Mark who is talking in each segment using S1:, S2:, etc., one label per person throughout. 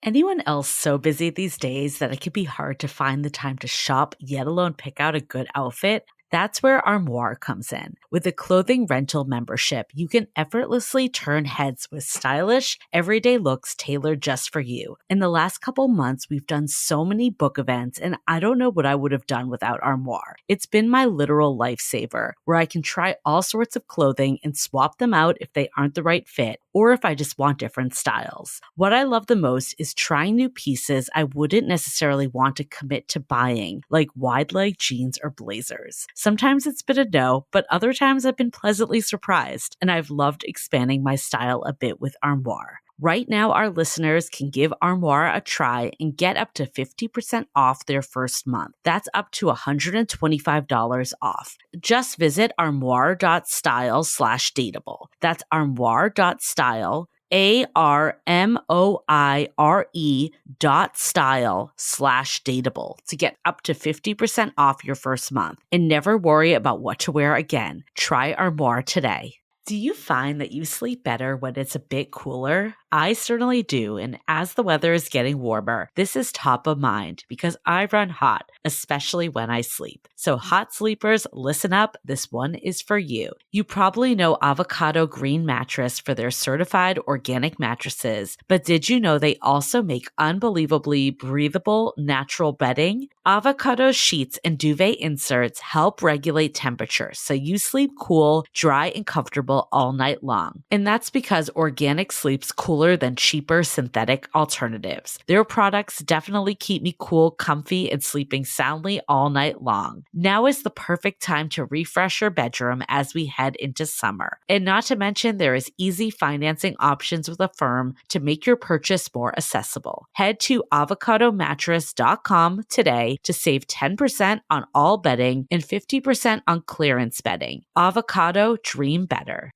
S1: Anyone else so busy these days that it can be hard to find the time to shop, yet alone pick out a good outfit? That's where Armoire comes in. With a clothing rental membership, you can effortlessly turn heads with stylish, everyday looks tailored just for you. In the last couple months, we've done so many book events, and I don't know what I would have done without Armoire. It's been my literal lifesaver, where I can try all sorts of clothing and swap them out if they aren't the right fit, or if I just want different styles. What I love the most is trying new pieces I wouldn't necessarily want to commit to buying, like wide-leg jeans or blazers. Sometimes it's been a no, but other times I've been pleasantly surprised, and I've loved expanding my style a bit with Armoire. Right now, our listeners can give Armoire a try and get up to 50% off their first month. That's up to $125 off. Just visit armoire.style/dateable. That's armoire.style, ARMOIRE.style/dateable to get up to 50% off your first month and never worry about what to wear again. Try Armoire today. Do you find that you sleep better when it's a bit cooler? I certainly do, and as the weather is getting warmer, this is top of mind because I run hot, especially when I sleep. So hot sleepers, listen up, this one is for you. You probably know Avocado Green Mattress for their certified organic mattresses, but did you know they also make unbelievably breathable, natural bedding? Avocado sheets and duvet inserts help regulate temperature so you sleep cool, dry, and comfortable all night long. And that's because organic sleeps cooler than cheaper synthetic alternatives. Their products definitely keep me cool, comfy, and sleeping soundly all night long. Now is the perfect time to refresh your bedroom as we head into summer. And not to mention, there is easy financing options with Affirm to make your purchase more accessible. Head to avocadomattress.com today to save 10% on all bedding and 50% on clearance bedding. Avocado, dream better.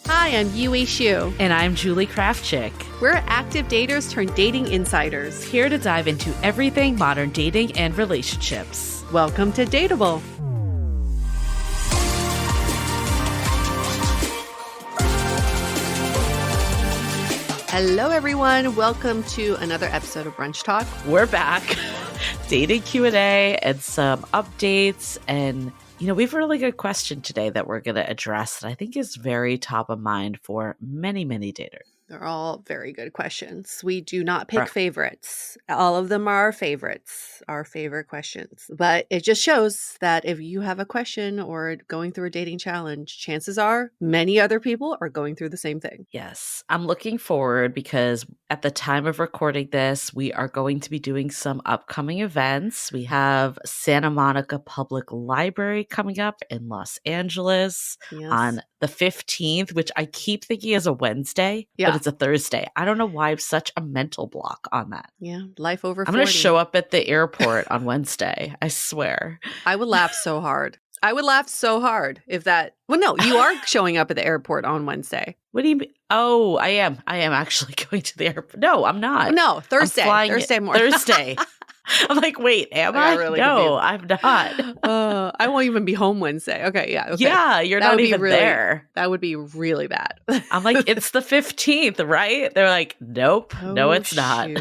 S2: Hi, I'm Yue Xu.
S1: And I'm Julie Krafchick.
S2: We're active daters turned dating insiders.
S1: Here to dive into everything modern dating and relationships.
S2: Welcome to Dateable. Hello, everyone. Welcome to another episode of Brunch Talk.
S1: We're back. Dating Q&A and some updates. And, we have a really good question today that we're going to address that I think is very top of mind for many, many daters.
S2: They're all very good questions. We do not pick favorites. All of them are our favorites, our favorite questions. But it just shows that if you have a question or going through a dating challenge, chances are many other people are going through the same thing.
S1: Yes. I'm looking forward because at the time of recording this, we are going to be doing some upcoming events. We have Santa Monica Public Library coming up in Los Angeles on the 15th, which I keep thinking is a Wednesday, but it's a Thursday. I don't know why I have such a mental block on that.
S2: Yeah, life over 40.
S1: I'm going to show up at the airport on Wednesday. I swear.
S2: I would laugh so hard. If that... Well, no, you are showing up at the airport on Wednesday.
S1: What do you mean? Oh, I am. I am actually going to the airport. No, I'm not.
S2: No, Thursday. Thursday morning.
S1: Thursday. I'm like, wait, am I?
S2: Really
S1: no, I'm not.
S2: I won't even be home Wednesday. Okay, yeah. Okay.
S1: Yeah, you're not even there.
S2: That would be really bad.
S1: I'm like, it's the 15th, right? They're like, nope, no, it's not.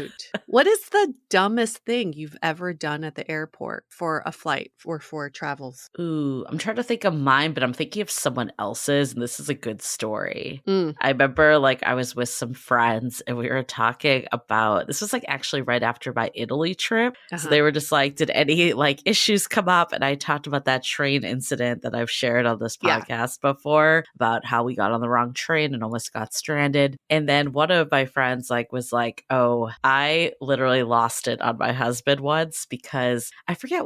S2: What is the dumbest thing you've ever done at the airport for a flight or for travels?
S1: Ooh, I'm trying to think of mine, but I'm thinking of someone else's, and this is a good story. I remember I was with some friends and we were talking about, this was actually right after my Italy trip. So they were just like, did any issues come up? And I talked about that train incident that I've shared on this podcast before about how we got on the wrong train and almost got stranded. And then one of my friends was like, oh, I literally lost it on my husband once because I forget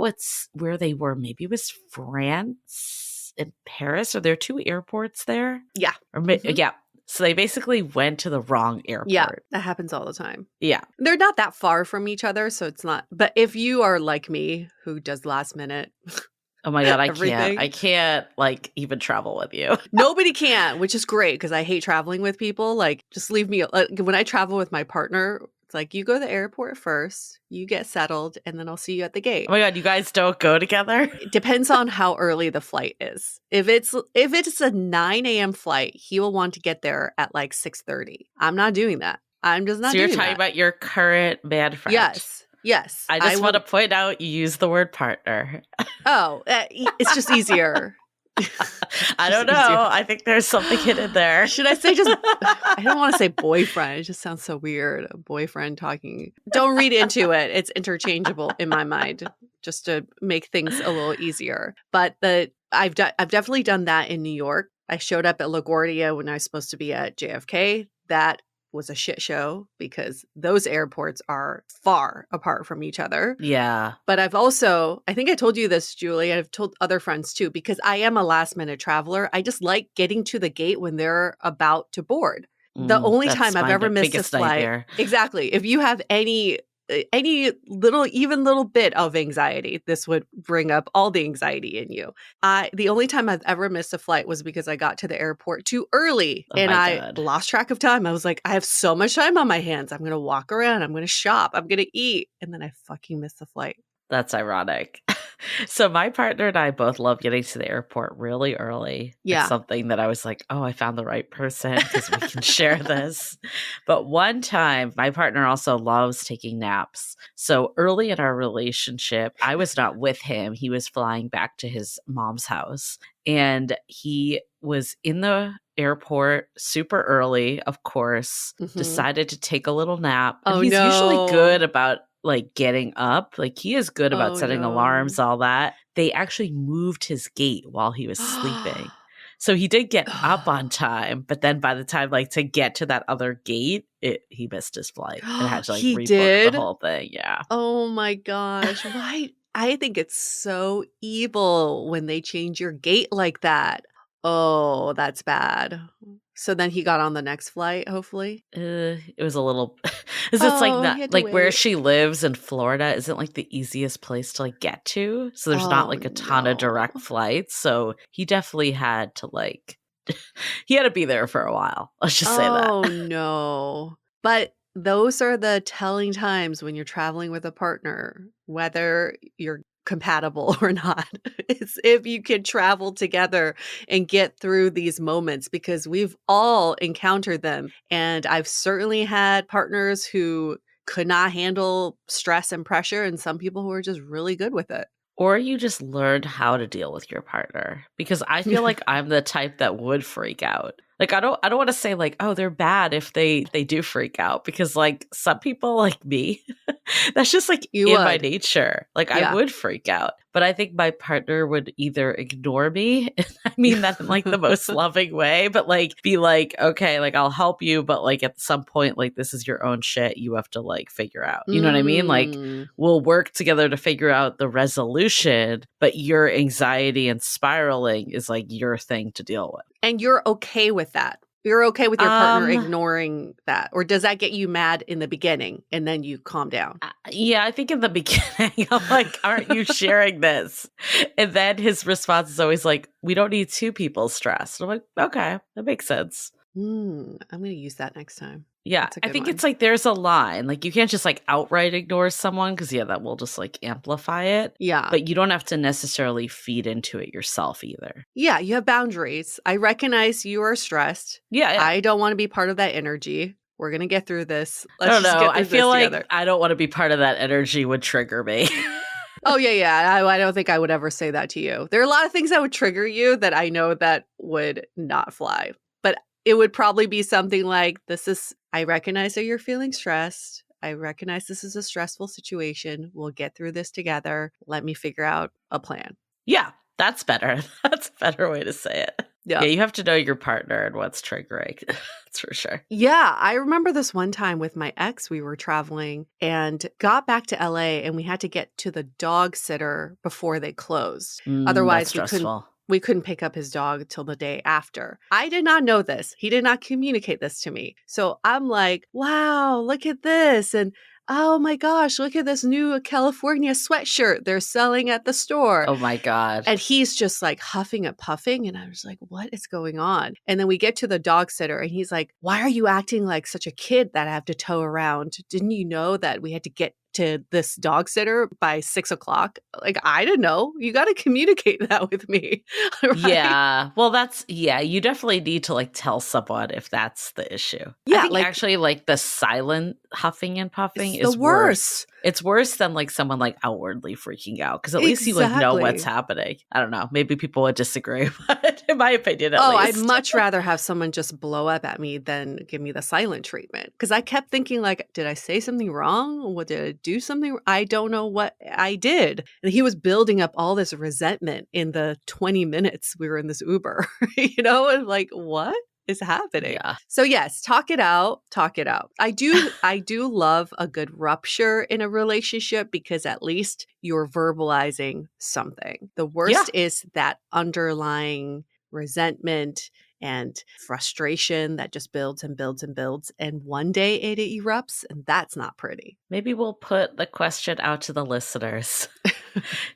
S1: where they were. Maybe it was France and Paris. Are there two airports there?
S2: Yeah.
S1: Yeah. So they basically went to the wrong airport.
S2: Yeah, that happens all the time.
S1: Yeah.
S2: They're not that far from each other, so it's not. But if you are like me, who does last minute...
S1: Oh my God, I can't even travel with you.
S2: Nobody can, which is great because I hate traveling with people. Just leave me. When I travel with my partner, it's you go to the airport first, you get settled, and then I'll see you at the gate.
S1: Oh my God, you guys don't go together?
S2: It depends on how early the flight is. If it's a 9 a.m. flight, he will want to get there at 6:30. I'm not doing that. I'm just not
S1: So you're
S2: doing
S1: talking
S2: that.
S1: about your current bad friend.
S2: Yes.
S1: I just want to point out you use the word partner.
S2: Oh, it's just easier.
S1: I don't know.
S2: Easier.
S1: I think there's something hidden there.
S2: Should I say just, I don't want to say boyfriend. It just sounds so weird. A boyfriend talking. Don't read into it. It's interchangeable in my mind, just to make things a little easier. But I've definitely done that in New York. I showed up at LaGuardia when I was supposed to be at JFK. That was a shit show because those airports are far apart from each other.
S1: Yeah.
S2: But I've also, I think I told you this, Julie, I've told other friends too, because I am a last minute traveler. I just like getting to the gate when they're about to board. The only time I've ever missed a flight.
S1: Nightmare.
S2: Exactly. If you have any little bit of anxiety, this would bring up all the anxiety in you. The only time I've ever missed a flight was because I got to the airport too early and I lost track of time. I was like, I have so much time on my hands. I'm going to walk around. I'm going to shop. I'm going to eat. And then I fucking missed the flight.
S1: That's ironic. So my partner and I both love getting to the airport really early.
S2: Yeah.
S1: It's something that I was like, oh, I found the right person because we can share this. But one time, my partner also loves taking naps. So early in our relationship, I was not with him. He was flying back to his mom's house. And he was in the airport super early, of course, decided to take a little nap. And he's usually good about like getting up. Like he is good about setting alarms, all that. They actually moved his gate while he was sleeping. So he did get up on time, but then by the time like to get to that other gate, he missed his flight and had to like rebook the whole thing. Yeah.
S2: Oh my gosh. Why? I think it's so evil when they change your gate like that. Oh, that's bad. So then he got on the next flight, hopefully.
S1: It was a little it's like where she lives in Florida isn't like the easiest place to like get to. So there's not like a ton of direct flights. So he definitely had to like he had to be there for a while. Let's just say that.
S2: Oh no. But those are the telling times when you're traveling with a partner, whether you're compatible or not. It's if you can travel together and get through these moments, because we've all encountered them. And I've certainly had partners who could not handle stress and pressure, and some people who are just really good with it.
S1: Or you just learned how to deal with your partner, because I feel like I'm the type that would freak out. Like I don't want to say like, oh, they're bad if they do freak out, because like some people like me, that's just like my nature. Like I would freak out. But I think my partner would either ignore me, I mean that in like the most loving way, but like be like, okay, like I'll help you, but like at some point, like this is your own shit, you have to like figure out. You know what I mean? Like we'll work together to figure out the resolution, but your anxiety and spiraling is like your thing to deal with.
S2: And you're okay with that. You're okay with your partner ignoring that? Or does that get you mad in the beginning and then you calm down?
S1: Yeah, I think in the beginning, I'm like, aren't you sharing this? And then his response is always like, we don't need two people stressed. I'm like, okay, that makes sense.
S2: I'm going to use that next time.
S1: Yeah, I think it's like there's a line. Like you can't just like outright ignore someone because that will just like amplify it.
S2: Yeah.
S1: But you don't have to necessarily feed into it yourself either.
S2: Yeah, you have boundaries. I recognize you are stressed.
S1: Yeah.
S2: I don't want to be part of that energy. We're going to get through this.
S1: Let's just get through I feel like together. I don't want to be part of that energy would trigger me.
S2: Oh, yeah. I don't think I would ever say that to you. There are a lot of things that would trigger you that I know that would not fly. But it would probably be something like, I recognize that you're feeling stressed. I recognize this is a stressful situation. We'll get through this together. Let me figure out a plan.
S1: Yeah, that's better. That's a better way to say it. Yeah, you have to know your partner and what's triggering. That's for sure.
S2: Yeah, I remember this one time with my ex, we were traveling and got back to LA and we had to get to the dog sitter before they closed. Otherwise, we couldn't pick up his dog till the day after. I did not know this. He did not communicate this to me. So I'm like, wow, look at this. And oh my gosh, look at this new California sweatshirt they're selling at the store.
S1: Oh my God.
S2: And he's just like huffing and puffing. And I was like, what is going on? And then we get to the dog sitter and he's like, why are you acting like such a kid that I have to tow around? Didn't you know that we had to get to this dog sitter by 6 o'clock? Like, I didn't know. You got to communicate that with me. Right?
S1: Yeah. Well, you definitely need to like tell someone if that's the issue.
S2: Yeah,
S1: I think
S2: like-
S1: actually like the silent huffing and puffing
S2: It's
S1: is
S2: the
S1: worse.
S2: worst.
S1: It's worse than like someone like outwardly freaking out because at least you like know what's
S2: Exactly.
S1: happening. I don't know. Maybe people would disagree, but in my opinion, at
S2: I'd
S1: least.
S2: much rather have someone just blow up at me than give me the silent treatment. Because I kept thinking, like, did I say something wrong? What did I do something? I don't know what I did. And he was building up all this resentment in the 20 minutes we were in this Uber. And like, what is happening?
S1: Yeah.
S2: So yes, talk it out. I do love a good rupture in a relationship because at least you're verbalizing something. The worst is that underlying resentment and frustration that just builds and builds and builds. And one day it erupts, and that's not pretty.
S1: Maybe we'll put the question out to the listeners.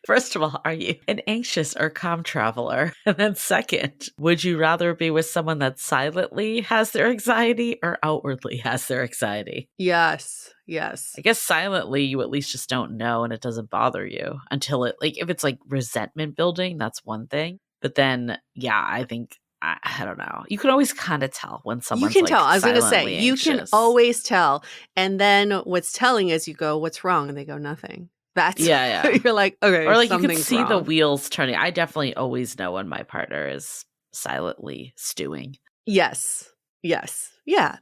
S1: First of all, are you an anxious or calm traveler? And then second, would you rather be with someone that silently has their anxiety or outwardly has their anxiety?
S2: Yes.
S1: I guess silently you at least just don't know and it doesn't bother you until it, like, if it's like resentment building, that's one thing. But then, yeah, I think, I don't know. You can always kind of tell when someone's
S2: You can
S1: like
S2: tell. I was going to say,
S1: silently
S2: you can
S1: anxious.
S2: always tell. And then what's telling is you go, what's wrong? And they go, nothing. That's,
S1: Yeah.
S2: You're like, okay,
S1: Or like you can
S2: something's
S1: see the
S2: wrong.
S1: wheels turning. I definitely always know when my partner is silently stewing.
S2: Yes. Yeah,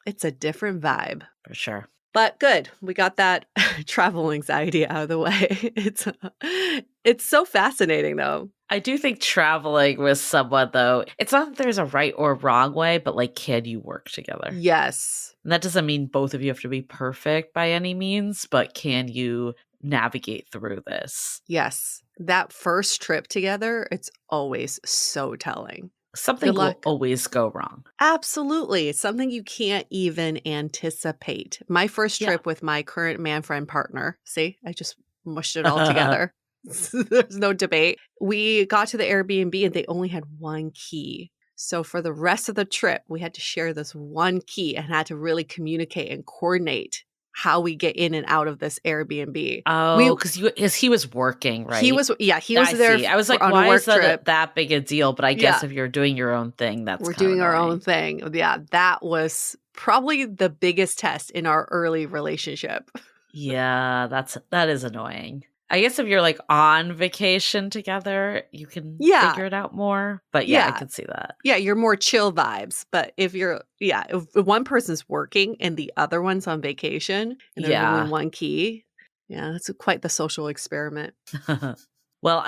S2: it's a different vibe.
S1: For sure.
S2: But good. We got that travel anxiety out of the way. It's so fascinating though.
S1: I do think traveling with someone, though, it's not that there's a right or wrong way, but like, can you work together?
S2: Yes.
S1: And that doesn't mean both of you have to be perfect by any means, but can you navigate through this?
S2: Yes. That first trip together, it's always so telling.
S1: Something will always go wrong.
S2: Absolutely. It's something you can't even anticipate. My first trip with my current man friend partner, see, I just mushed it all together. There's no debate. We got to the Airbnb and they only had one key. So for the rest of the trip, we had to share this one key and had to really communicate and coordinate how we get in and out of this Airbnb.
S1: Oh, because he was working, right?
S2: He was there.
S1: I was like,
S2: on
S1: why
S2: a work
S1: is that
S2: trip.
S1: that big a deal? But I guess if you're doing your own thing, we're
S2: doing our own thing. Yeah, that was probably the biggest test in our early relationship.
S1: Yeah, that is annoying. I guess if you're like on vacation together, you can figure it out more. But I can see that. Yeah,
S2: you're more chill vibes. But if if one person's working and the other one's on vacation and there's only one key, that's quite the social experiment.
S1: Well,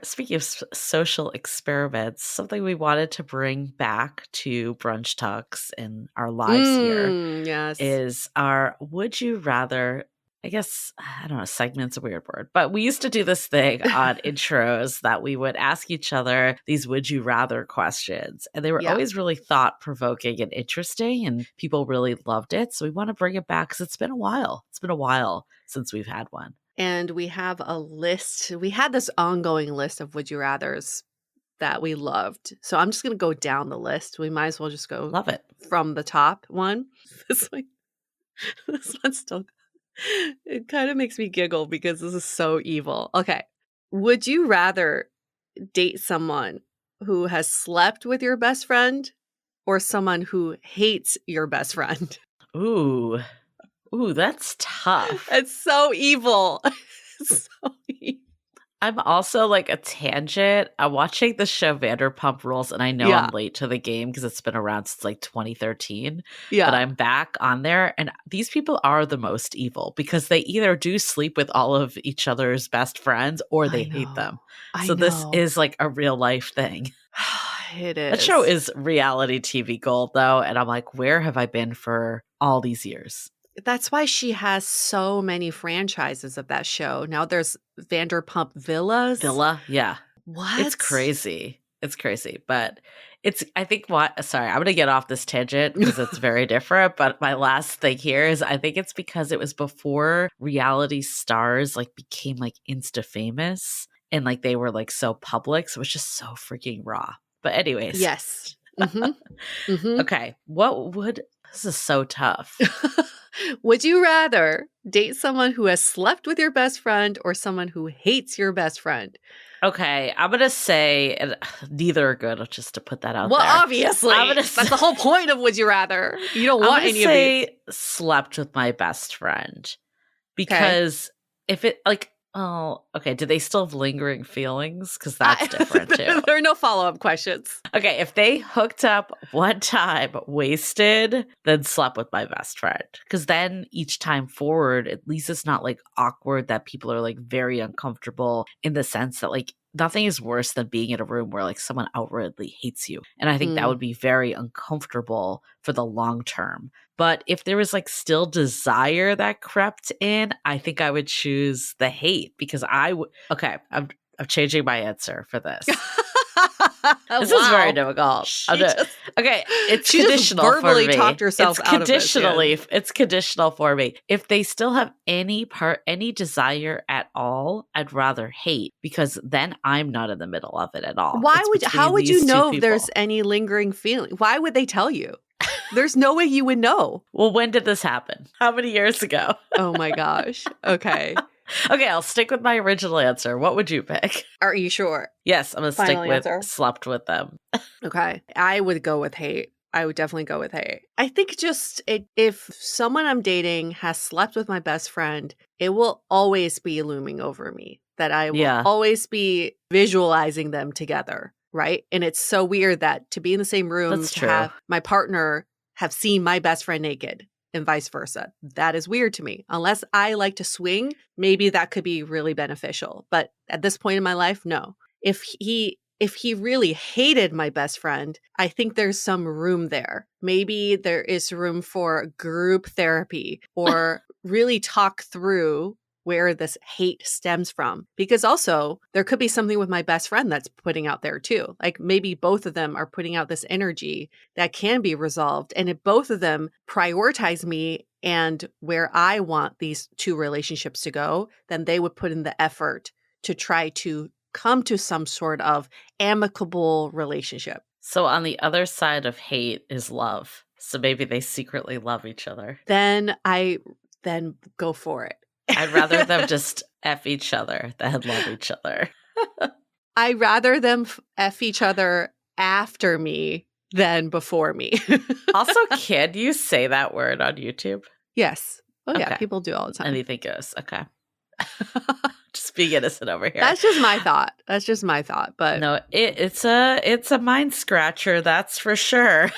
S1: speaking of social experiments, something we wanted to bring back to Brunch Talks in our lives here is our Would You Rather. I guess, I don't know, segment's a weird word, but we used to do this thing on intros that we would ask each other these would you rather questions. And they were always really thought provoking and interesting, and people really loved it. So we want to bring it back because it's been a while. It's been a while since we've had one.
S2: And we have a list. We had this ongoing list of would you rathers that we loved. So I'm just going to go down the list. We might as well just go
S1: love it
S2: from the top one. This one's still... It kind of makes me giggle because this is so evil. Okay. Would you rather date someone who has slept with your best friend or someone who hates your best friend?
S1: Ooh, that's tough.
S2: It's so evil. So evil.
S1: I'm also like a tangent. I'm watching the show Vanderpump Rules, and I know I'm late to the game because it's been around since like 2013. Yeah. But I'm back on there, and these people are the most evil because they either do sleep with all of each other's best friends or they hate them. So this is like a real life thing.
S2: It is.
S1: That show is reality TV gold, though, and I'm like, where have I been for all these years?
S2: That's why she has so many franchises of that show. Now there's Vanderpump Villas.
S1: Yeah.
S2: What?
S1: It's crazy. But I think sorry, I'm going to get off this tangent because it's very different. But my last thing here is I think it's because it was before reality stars like became like Insta famous and like they were like so public. So it was just so freaking raw. But anyways.
S2: Yes.
S1: Okay. This is so tough.
S2: Would you rather date someone who has slept with your best friend or someone who hates your best friend?
S1: Okay, I'm gonna say neither are good. Just to put that out
S2: there.
S1: Well,
S2: obviously, that's the whole point of would you rather. You don't want any of these.
S1: Slept with my best friend because if it like. Oh, okay. Do they still have lingering feelings? Because that's different too.
S2: There are no follow-up questions.
S1: Okay, if they hooked up one time, wasted, then slept with my best friend. Because then each time forward, at least it's not like awkward that people are like very uncomfortable in the sense that like nothing is worse than being in a room where like someone outwardly hates you. And I think that would be very uncomfortable for the long term. But if there was like still desire that crept in, I think I would choose the hate because okay, I'm changing my answer for this. This is very difficult. Okay, it's conditional
S2: just verbally
S1: for me.
S2: Talked herself
S1: it's
S2: out
S1: conditionally.
S2: Of this,
S1: It's conditional for me. If they still have any desire at all, I'd rather hate because then I'm not in the middle of it at all.
S2: How would you know if there's any lingering feeling? Why would they tell you? There's no way you would know.
S1: Well, when did this happen? How many years ago?
S2: Oh my gosh. Okay.
S1: Okay, I'll stick with my original answer. What would you pick?
S2: Are you sure?
S1: Yes, I'm going to stick with slept with them.
S2: Okay. I would go with hate. I would definitely go with hate. I think if someone I'm dating has slept with my best friend, it will always be looming over me that I will always be visualizing them together, right? And it's so weird that to be in the same room have my partner have seen my best friend naked. And vice versa. That is weird to me. Unless I like to swing, maybe that could be really beneficial. But at this point in my life, no. If he really hated my best friend, I think there's some room there. Maybe there is room for group therapy or really talk through where this hate stems from. Because also there could be something with my best friend that's putting out there too. Like maybe both of them are putting out this energy that can be resolved. And if both of them prioritize me and where I want these two relationships to go, then they would put in the effort to try to come to some sort of amicable relationship.
S1: So on the other side of hate is love. So maybe they secretly love each other.
S2: Then go for it.
S1: I'd rather them just F each other than love each other.
S2: I'd rather them F each other after me than before me.
S1: Also, can you say that word on YouTube?
S2: Yes. Oh, yeah. People do all the time.
S1: Anything goes. Okay. Just being innocent over here.
S2: That's just my thought. But
S1: no, it's a mind scratcher. That's for sure.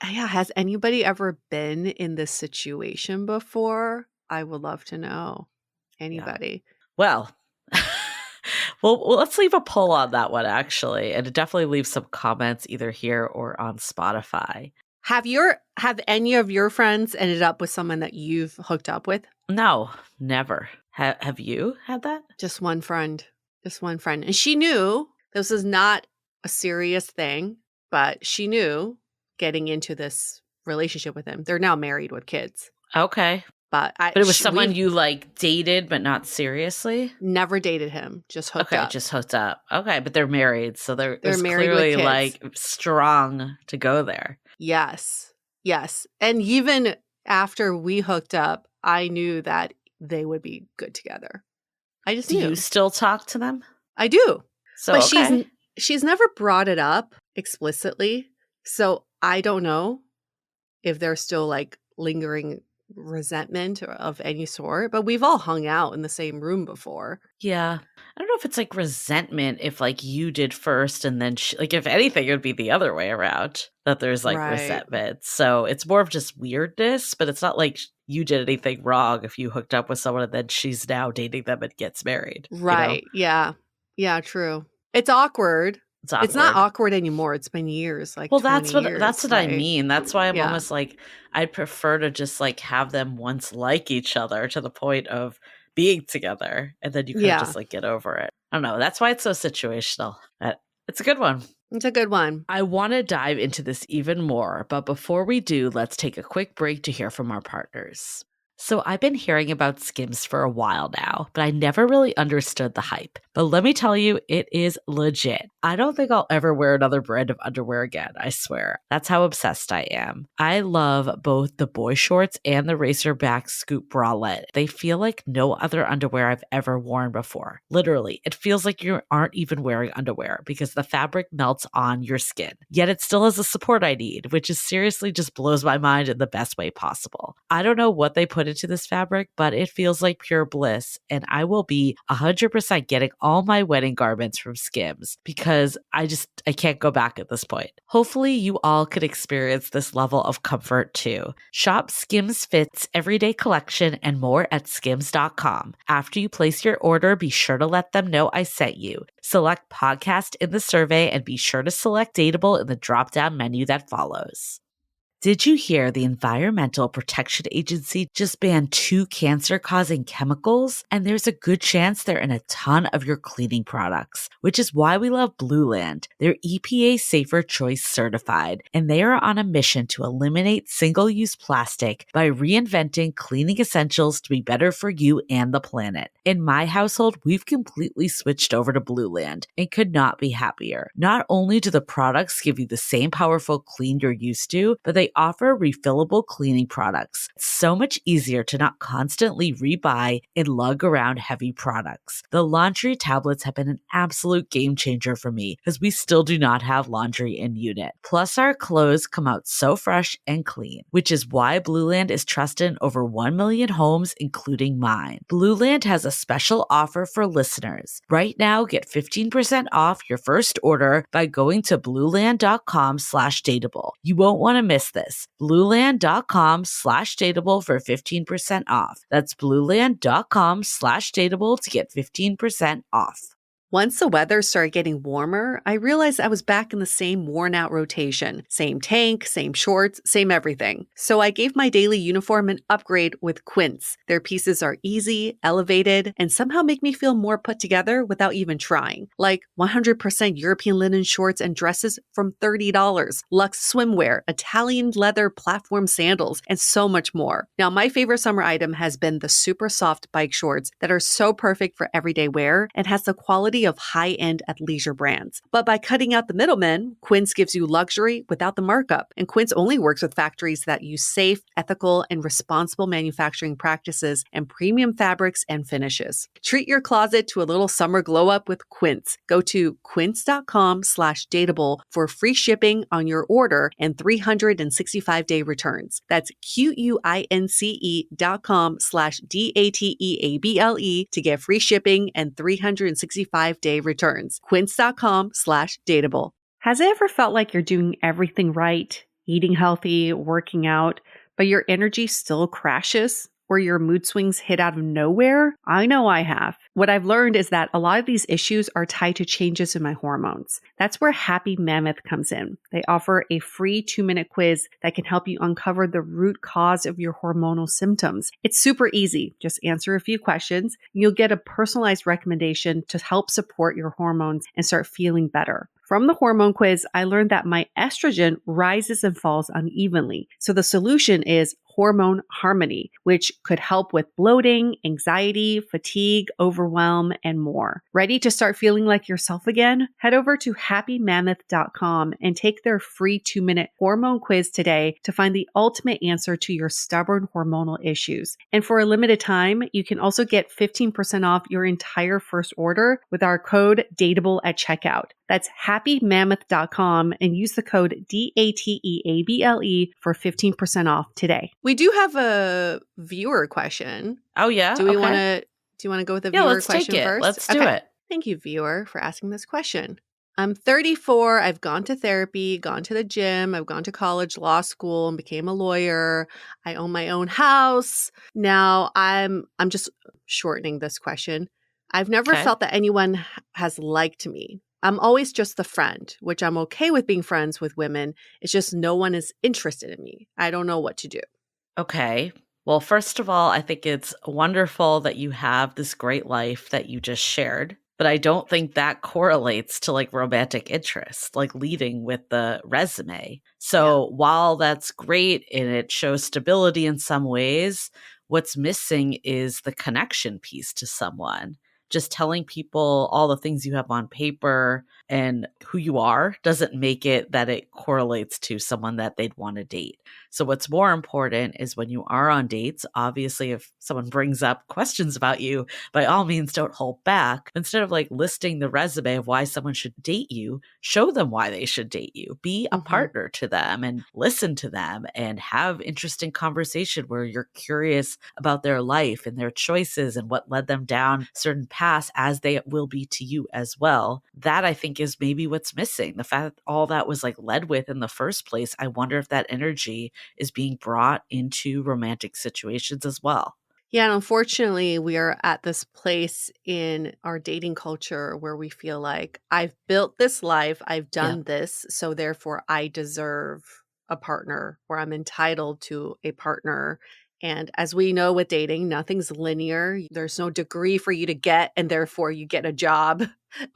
S2: Yeah. Has anybody ever been in this situation before? I would love to know. Anybody?
S1: Yeah. Well, let's leave a poll on that one, actually. And definitely leave some comments either here or on Spotify.
S2: Have any of your friends ended up with someone that you've hooked up with?
S1: No, never. Have you had that?
S2: Just one friend. And she knew this was not a serious thing, but she knew getting into this relationship with him. They're now married with kids.
S1: Okay.
S2: But
S1: it was someone you like dated, but not seriously?
S2: Never dated him. Just hooked up.
S1: Okay, just hooked up. Okay, but they're married. So they're
S2: married
S1: clearly
S2: with kids.
S1: Like strong to go there.
S2: Yes. And even after we hooked up, I knew that they would be good together. I just knew.
S1: Do you still talk to them?
S2: I do.
S1: So,
S2: but she's never brought it up explicitly. So I don't know if there's still like lingering resentment of any sort, but we've all hung out in the same room before.
S1: Yeah. I don't know if it's like resentment if like you did first and then like if anything it would be the other way around that there's like resentment. So it's more of just weirdness, but it's not like you did anything wrong if you hooked up with someone and then she's now dating them and gets married.
S2: Right. You know? Yeah, true. It's awkward. It's not awkward anymore. It's been years. Like, well,
S1: that's
S2: what
S1: I mean. That's why I'm almost like I'd prefer to just like have them once like each other to the point of being together, and then you can just like get over it. I don't know. That's why it's so situational. It's a good one.
S2: It's a good one.
S1: I want to dive into this even more, but before we do, let's take a quick break to hear from our partners. So I've been hearing about Skims for a while now, but I never really understood the hype. But let me tell you, it is legit. I don't think I'll ever wear another brand of underwear again, I swear. That's how obsessed I am. I love both the boy shorts and the Racerback Scoop bralette. They feel like no other underwear I've ever worn before. Literally, it feels like you aren't even wearing underwear because the fabric melts on your skin. Yet it still has the support I need, which is seriously just blows my mind in the best way possible. I don't know what they put into this fabric, but it feels like pure bliss, and I will be 100% getting all my wedding garments from Skims because I can't go back at this point. Hopefully you all could experience this level of comfort too. Shop Skims Fits Everyday Collection and more at skims.com. After you place your order, be sure to let them know I sent you. Select podcast in the survey and be sure to select Dateable in the drop-down menu that follows. Did you hear the Environmental Protection Agency just banned 2 cancer-causing chemicals? And there's a good chance they're in a ton of your cleaning products, which is why we love Blueland. They're EPA Safer Choice certified, and they are on a mission to eliminate single-use plastic by reinventing cleaning essentials to be better for you and the planet. In my household, we've completely switched over to Blueland and could not be happier. Not only do the products give you the same powerful clean you're used to, but they offer refillable cleaning products. It's so much easier to not constantly rebuy and lug around heavy products. The laundry tablets have been an absolute game changer for me because we still do not have laundry in unit. Plus, our clothes come out so fresh and clean, which is why Blueland is trusted in over 1 million homes, including mine. Blueland has a special offer for listeners. Right now, get 15% off your first order by going to blueland.com/dateable. You won't want to miss this. Blueland.com/dateable for 15% off. That's blueland.com/dateable to get 15% off.
S2: Once the weather started getting warmer, I realized I was back in the same worn-out rotation. Same tank, same shorts, same everything. So I gave my daily uniform an upgrade with Quince. Their pieces are easy, elevated, and somehow make me feel more put together without even trying. Like 100% European linen shorts and dresses from $30, luxe swimwear, Italian leather platform sandals, and so much more. Now, my favorite summer item has been the super soft bike shorts that are so perfect for everyday wear and has the quality of high-end athleisure brands. But by cutting out the middlemen, Quince gives you luxury without the markup. And Quince only works with factories that use safe, ethical, and responsible manufacturing practices and premium fabrics and finishes. Treat your closet to a little summer glow up with Quince. Go to quince.com/dateable for free shipping on your order and 365-day returns. That's QUINCE.com/DATEABLE to get free shipping and 365-day returns. Quince.com/dateable. Has it ever felt like you're doing everything right, eating healthy, working out, but your energy still crashes? Or your mood swings hit out of nowhere? I know I have. What I've learned is that a lot of these issues are tied to changes in my hormones. That's where Happy Mammoth comes in. They offer a free 2-minute quiz that can help you uncover the root cause of your hormonal symptoms. It's super easy. Just answer a few questions, and you'll get a personalized recommendation to help support your hormones and start feeling better. From the hormone quiz, I learned that my estrogen rises and falls unevenly. So the solution is Hormone Harmony, which could help with bloating, anxiety, fatigue, overwhelm, and more. Ready to start feeling like yourself again? Head over to happymammoth.com and take their free 2-minute hormone quiz today to find the ultimate answer to your stubborn hormonal issues. And for a limited time, you can also get 15% off your entire first order with our code DATEABLE at checkout. That's happymammoth.com and use the code DATEABLE for 15% off today. We do have a viewer question.
S1: Oh, yeah?
S2: Do we want to go with the viewer question
S1: take it.
S2: first?
S1: Let's do it.
S2: Thank you, viewer, for asking this question. I'm 34. I've gone to therapy, gone to the gym. I've gone to college, law school, and became a lawyer. I own my own house. Now I'm just shortening this question. I've never felt that anyone has liked me. I'm always just the friend, which I'm okay with being friends with women. It's just no one is interested in me. I don't know what to do.
S1: Okay. Well, first of all, I think it's wonderful that you have this great life that you just shared. But I don't think that correlates to like romantic interest, like leading with the resume.
S2: Yeah.
S1: So while that's great and it shows stability in some ways, what's missing is the connection piece to someone. Just telling people all the things you have on paper and who you are doesn't make it that it correlates to someone that they'd want to date. So, what's more important is when you are on dates, obviously, if someone brings up questions about you, by all means, don't hold back. Instead of like listing the resume of why someone should date you, show them why they should date you. Be a
S2: Mm-hmm.
S1: partner to them and listen to them and have interesting conversation where you're curious about their life and their choices and what led them down certain paths as they will be to you as well. That I think is maybe what's missing. The fact that all that was like led with in the first place, I wonder if that energy is being brought into romantic situations as well.
S2: Yeah, and unfortunately, we are at this place in our dating culture where we feel like I've built this life, I've
S1: Yeah.
S2: done this, so therefore I deserve a partner or I'm entitled to a partner. And as we know with dating, nothing's linear. There's no degree for you to get, and therefore you get a job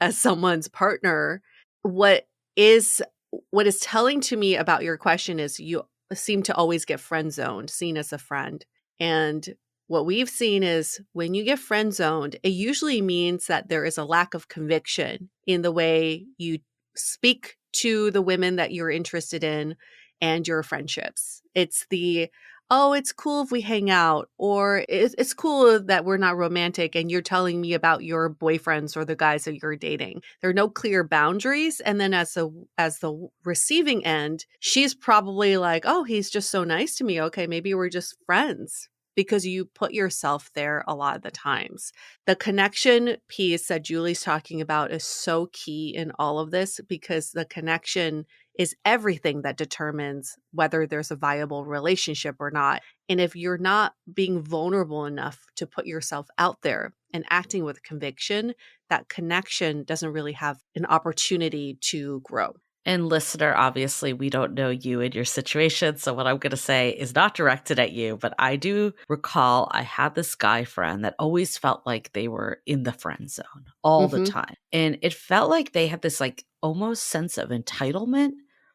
S2: as someone's partner. What is what is telling to me about your question is you seem to always get friend zoned, seen as a friend. And what we've seen is when you get friend zoned, it usually means that there is a lack of conviction in the way you speak to the women that you're interested in and your friendships. It's the, oh, it's cool if we hang out, or it's cool that we're not romantic and you're telling me about your boyfriends or the guys that you're dating. There are no clear boundaries. And then as the receiving end, she's probably like, oh, he's just so nice to me. Okay, maybe we're just friends because you put yourself there a lot of the times. The connection piece that Julie's talking about is so key in all of this because the connection is everything that determines whether there's a viable relationship or not. And if you're not being vulnerable enough to put yourself out there and acting with conviction, that connection doesn't really have an opportunity to grow.
S1: And listener, obviously, we don't know you and your situation. So, what I'm going to say is not directed at you, but I do recall I had this guy friend that always felt like they were in the friend zone all the
S2: Mm-hmm.
S1: time. And it felt like they had this like almost sense of entitlement,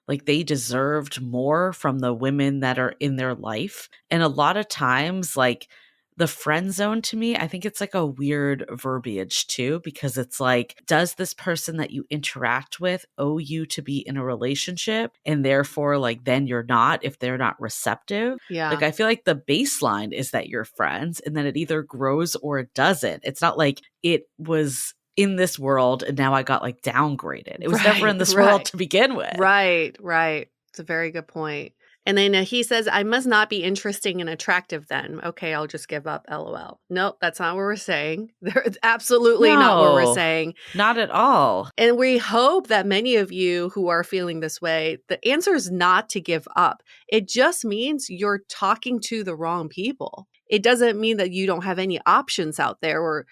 S1: like they deserved more from the women that are in their life. And a lot of times, like, the friend zone to me, I think it's like a weird verbiage too, because it's like, does this person that you interact with owe you to be in a relationship? And therefore, like, then you're not if they're not receptive.
S2: Yeah.
S1: Like, I feel like the baseline is that you're friends and then it either grows or it doesn't. It's not like it was in this world and now I got like downgraded. It was never in this world to begin with.
S2: Right. It's a very good point. And then he says, I must not be interesting and attractive then. Okay, I'll just give up, LOL. Nope, that's not what we're saying. It's absolutely not what we're
S1: No,
S2: saying.
S1: not at all.
S2: And we hope that many of you who are feeling this way, the answer is not to give up. It just means you're talking to the wrong people. It doesn't mean that you don't have any options out there, or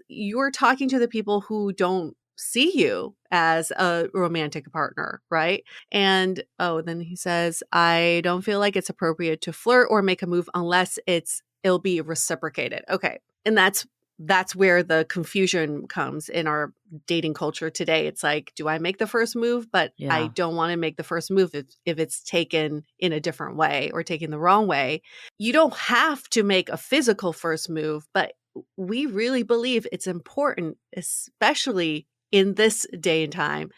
S2: you're talking to the people who don't see you as a romantic partner, right? And then he says, I don't feel like it's appropriate to flirt or make a move unless it'll be reciprocated. Okay. And that's where the confusion comes in our dating culture today. It's like, do I make the first move? But I don't want to make the first move if it's taken in a different way or taken the wrong way. You don't have to make a physical first move, but we really believe it's important, especially in this day and time,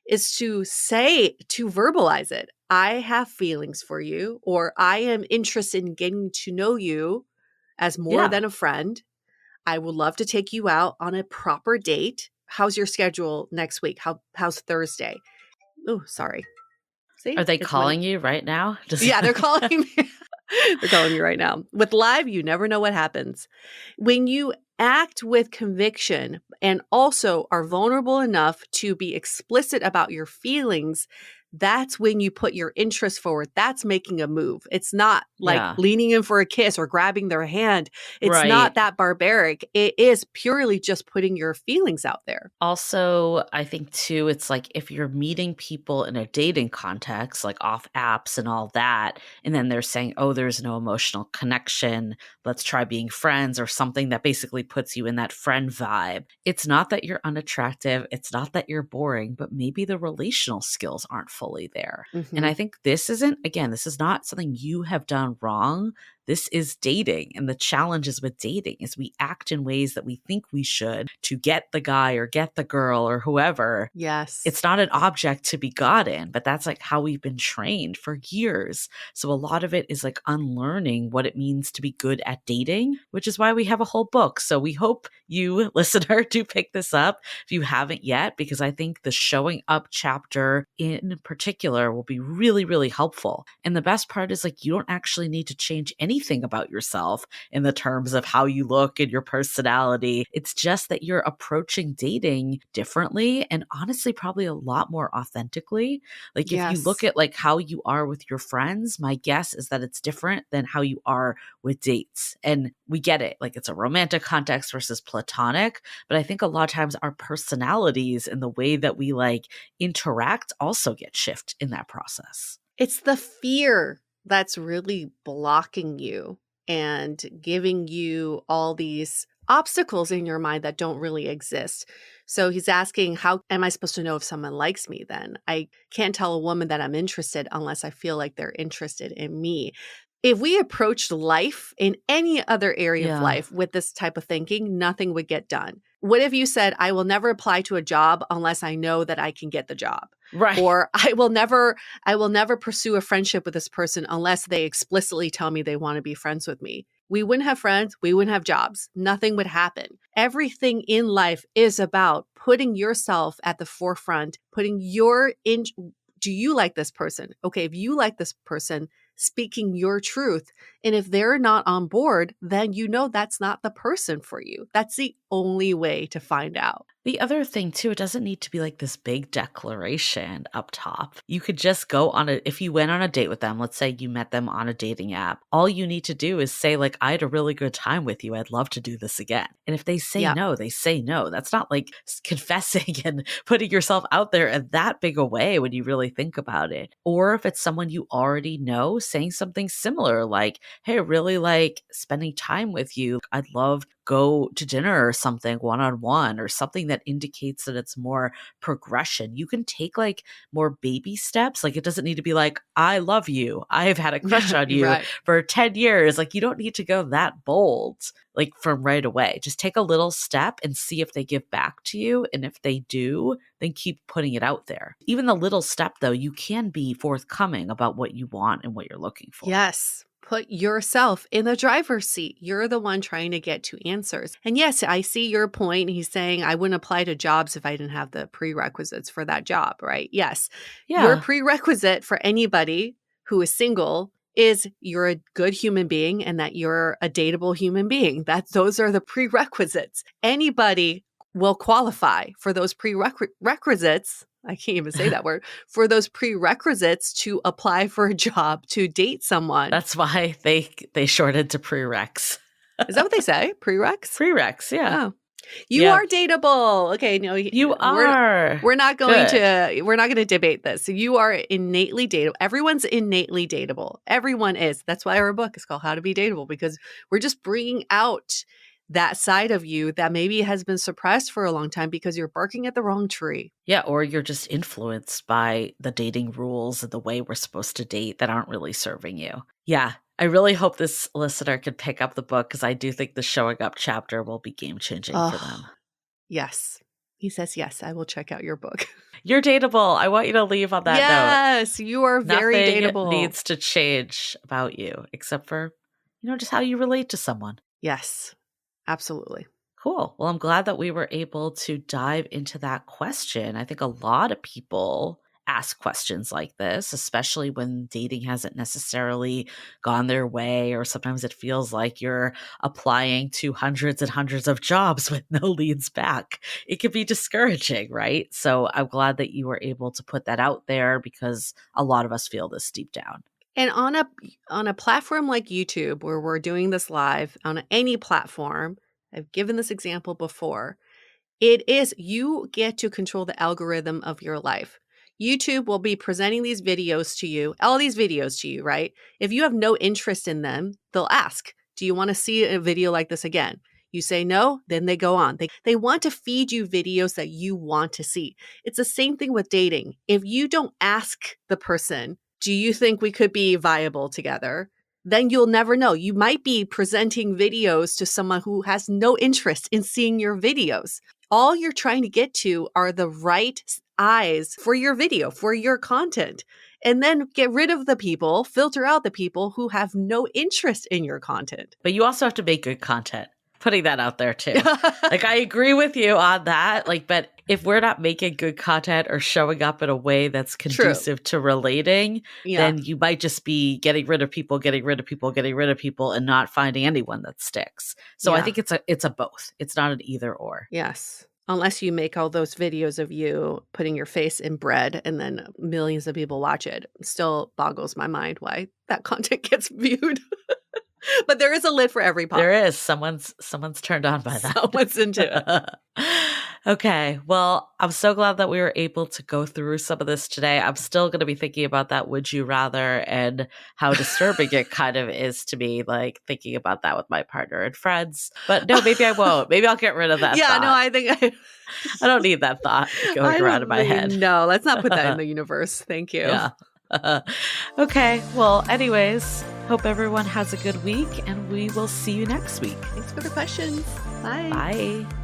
S2: is to verbalize it. I have feelings for you, or I am interested in getting to know you as more than a friend. I would love to take you out on a proper date. How's your schedule next week? How's Thursday? Oh, sorry. See?
S1: Are they calling you right now?
S2: Yeah, they're calling me. They're calling me right now. With live, you never know what happens. When you act with conviction and also are vulnerable enough to be explicit about your feelings, that's when you put your interest forward. That's making a move. It's not like
S1: Yeah.
S2: leaning in for a kiss or grabbing their hand. It's not
S1: Right.
S2: that barbaric. It is purely just putting your feelings out there.
S1: Also, I think too, it's like if you're meeting people in a dating context, like off apps and all that, and then they're saying, oh, there's no emotional connection, let's try being friends, or something that basically puts you in that friend vibe. It's not that you're unattractive, it's not that you're boring, but maybe the relational skills aren't fully there. And
S2: Mm-hmm.
S1: I think this isn't, again, this is not something you have done wrong. This is dating. And the challenges with dating is we act in ways that we think we should to get the guy or get the girl or whoever.
S2: Yes.
S1: It's not an object to be gotten, but that's like how we've been trained for years. So a lot of it is like unlearning what it means to be good at dating, which is why we have a whole book. So we hope you, listener, do pick this up if you haven't yet, because I think the showing up chapter in particular will be really, really helpful. And the best part is like you don't actually need to change anything about yourself in the terms of how you look and your personality. It's just that you're approaching dating differently and honestly probably a lot more authentically. Like if you look
S2: Yes.
S1: at like how you are with your friends, my guess is that it's different than how you are with dates. And we get it. Like it's a romantic context versus platonic, but I think a lot of times our personalities and the way that we like interact also get shift in that process.
S2: It's the fear that's really blocking you and giving you all these obstacles in your mind that don't really exist. So he's asking, how am I supposed to know if someone likes me then? I can't tell a woman that I'm interested unless I feel like they're interested in me. If we approached life in any other area of
S1: Yeah.
S2: life with this type of thinking, nothing would get done. What if you said, I will never apply to a job unless I know that I can get the job?
S1: Right.
S2: Or I will never pursue a friendship with this person unless they explicitly tell me they want to be friends with me. We wouldn't have friends. We wouldn't have jobs. Nothing would happen. Everything in life is about putting yourself at the forefront, putting do you like this person? Okay, if you like this person, speaking your truth. And if they're not on board, then you know that's not the person for you. That's the only way to find out.
S1: The other thing too, it doesn't need to be like this big declaration up top. You could just go on if you went on a date with them, let's say you met them on a dating app, all you need to do is say like, I had a really good time with you. I'd love to do this again. And if they say no, they say no. That's not like confessing and putting yourself out there in that big a way when you really think about it. Or if it's someone you already know, saying something similar like, hey, I really like spending time with you. I'd love go to dinner or something one-on-one or something that indicates that it's more progression. You can take like more baby steps. Like it doesn't need to be like, I love you. I've had a crush on you
S2: Right.
S1: for 10 years. Like you don't need to go that bold like from right away. Just take a little step and see if they give back to you. And if they do, then keep putting it out there. Even the little step though, you can be forthcoming about what you want and what you're looking for.
S2: Yes. Put yourself in the driver's seat. You're the one trying to get to answers. And yes, I see your point. He's saying I wouldn't apply to jobs if I didn't have the prerequisites for that job, right? Yes.
S1: Yeah.
S2: Your prerequisite for anybody who is single is you're a good human being and that you're a dateable human being. Those are the prerequisites. Anybody will qualify for those prerequisites. I can't even say that word, for those prerequisites to apply for a job, to date someone.
S1: That's why they shorted to prereqs.
S2: Is that what they say? Prereqs?
S1: Prereqs, yeah.
S2: Oh. You are dateable. Okay, no,
S1: you are.
S2: We're not going to debate this. So you are innately dateable. Everyone's innately dateable. Everyone is. That's why our book is called How to Be Dateable, because we're just bringing out that side of you that maybe has been suppressed for a long time because you're barking at the wrong tree.
S1: Yeah, or you're just influenced by the dating rules and the way we're supposed to date that aren't really serving you. Yeah, I really hope this listener could pick up the book because I do think the showing up chapter will be game-changing for them.
S2: Yes. He says, yes, I will check out your book.
S1: You're dateable. I want you to leave on that note.
S2: Yes, you are very dateable.
S1: Nothing needs to change about you except for, just how you relate to someone.
S2: Yes. Absolutely.
S1: Cool. Well, I'm glad that we were able to dive into that question. I think a lot of people ask questions like this, especially when dating hasn't necessarily gone their way, or sometimes it feels like you're applying to hundreds and hundreds of jobs with no leads back. It can be discouraging, right? So I'm glad that you were able to put that out there, because a lot of us feel this deep down.
S2: And on a platform like YouTube, where we're doing this live, on any platform, I've given this example before, you get to control the algorithm of your life. YouTube will be presenting these videos to you, all these videos to you, right? If you have no interest in them, they'll ask, do you want to see a video like this again? You say no, then they go on. They want to feed you videos that you want to see. It's the same thing with dating. If you don't ask the person, do you think we could be viable together? Then you'll never know. You might be presenting videos to someone who has no interest in seeing your videos. All you're trying to get to are the right eyes for your video, for your content. And then get rid of the people, filter out the people who have no interest in your content.
S1: But you also have to make good content. Putting that out there too. Like, I agree with you on that. Like, but if we're not making good content or showing up in a way that's conducive to relating, then you might just be getting rid of people, and not finding anyone that sticks. So I think it's a both. It's not an either or.
S2: Yes. Unless you make all those videos of you putting your face in bread and then millions of people watch it. Still boggles my mind why that content gets viewed. But there is a lid for every pot.
S1: There is. Someone's turned on by that.
S2: Someone's into it.
S1: Okay. Well, I'm so glad that we were able to go through some of this today. I'm still going to be thinking about that would you rather and how disturbing it kind of is to me, like thinking about that with my partner and friends. But no, maybe I won't. Maybe I'll get rid of that thought.
S2: No, I think
S1: I don't need that thought going around in my head.
S2: No, let's not put that in the universe. Thank you.
S1: Yeah. Okay. Well, anyways, hope everyone has a good week, and we will see you next week.
S2: Thanks for the questions. Bye.
S1: Bye.